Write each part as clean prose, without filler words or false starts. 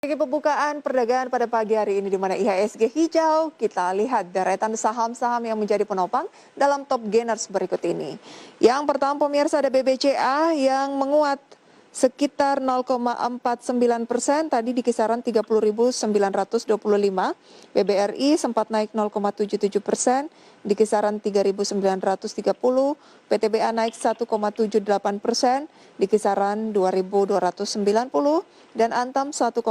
Bagi pembukaan perdagangan pada pagi hari ini di mana IHSG hijau, kita lihat deretan saham-saham yang menjadi penopang dalam top gainers berikut ini. Yang pertama pemirsa ada BBCA yang menguat sekitar 0,49%, tadi di kisaran 30.925. BBRI sempat naik 0,77%, di kisaran 3.930. PTBA naik 1,78%, di kisaran 2.290. Dan Antam 1,56%,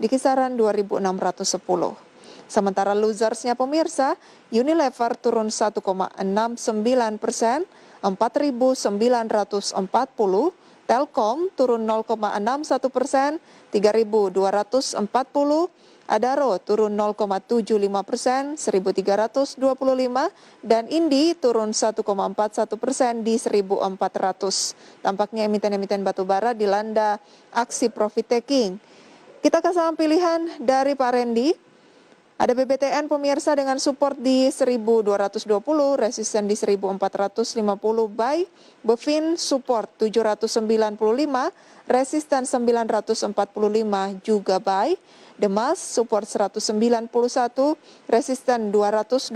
di kisaran 2.610. Sementara losersnya pemirsa, Unilever turun 1,69%, 4.940, Telkom turun 0,61%, 3.240, Adaro turun 0,75%, 1.325, dan Indi turun 1,41% di 1.400. Tampaknya emiten-emiten batubara dilanda aksi profit taking. Kita ke saham pilihan dari Pak Randy. Ada BBTN pemirsa dengan support di 1.220, resisten di 1.450 buy. Bevin support 795, resisten 945 juga buy. Demas support 191, resisten 220.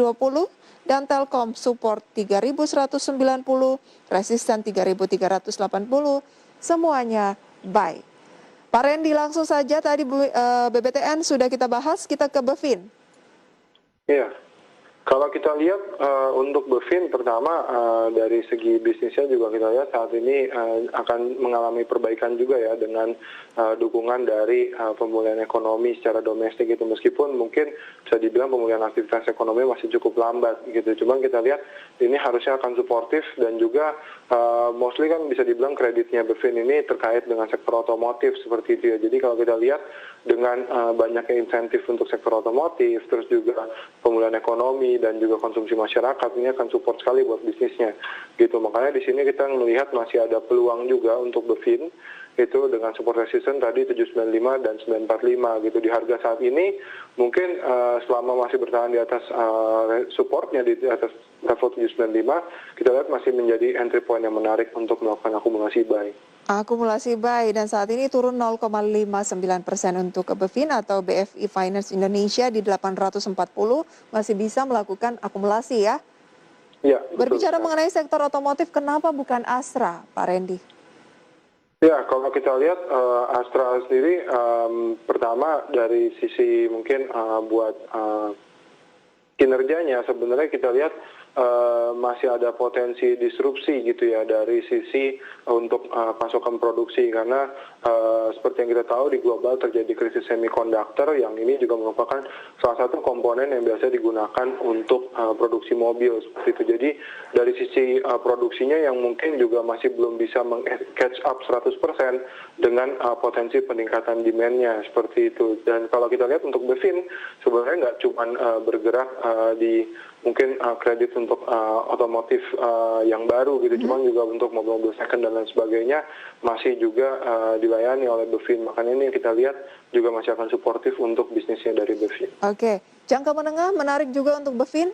Dan Telkom support 3.190, resisten 3.380, semuanya buy. Pak Randy, langsung saja tadi BBTN sudah kita bahas, kita ke Bevin. Iya, kalau kita lihat untuk Bevin pertama dari segi bisnisnya juga kita lihat saat ini akan mengalami perbaikan juga ya dengan dukungan dari pemulihan ekonomi secara domestik itu, meskipun mungkin bisa dibilang pemulihan aktivitas ekonomi masih cukup lambat gitu. Cuman kita lihat ini harusnya akan suportif dan juga mostly kan bisa dibilang kreditnya Bevin ini terkait dengan sektor otomotif seperti itu ya. Jadi kalau kita lihat dengan banyaknya insentif untuk sektor otomotif, terus juga pemulihan ekonomi dan juga konsumsi masyarakat, ini akan support sekali buat bisnisnya gitu. Makanya di sini kita melihat masih ada peluang juga untuk Bevin itu dengan support resistance tadi 795 dan 945 gitu. Di harga saat ini mungkin selama masih bertahan di atas supportnya di atas level 795, kita lihat masih menjadi entry point yang menarik untuk melakukan akumulasi buy. Akumulasi buy, dan saat ini turun 0,59% untuk Bevin atau BFI Finance Indonesia di 840, masih bisa melakukan akumulasi ya. Ya, Berbicara betul. mengenai sektor otomotif, kenapa bukan Astra, Pak Randy? Ya, kalau kita lihat Astra sendiri pertama dari sisi mungkin buat kinerjanya sebenarnya kita lihat masih ada potensi disrupsi gitu ya dari sisi untuk pasokan produksi, karena seperti yang kita tahu di global terjadi krisis semikonduktor yang ini juga merupakan salah satu komponen yang biasa digunakan untuk produksi mobil seperti itu. Jadi dari sisi produksinya yang mungkin juga masih belum bisa catch up 100% dengan potensi peningkatan demand-nya seperti itu. Dan kalau kita lihat untuk Bevin sebenarnya nggak cuma bergerak di mungkin kredit untuk otomotif yang baru gitu, cuman juga untuk mobil-mobil second dan lain sebagainya masih juga dilayani oleh Bevin. Makanya ini kita lihat juga masih akan suportif untuk bisnisnya dari Bevin. Oke, jangka menengah menarik juga untuk Bevin.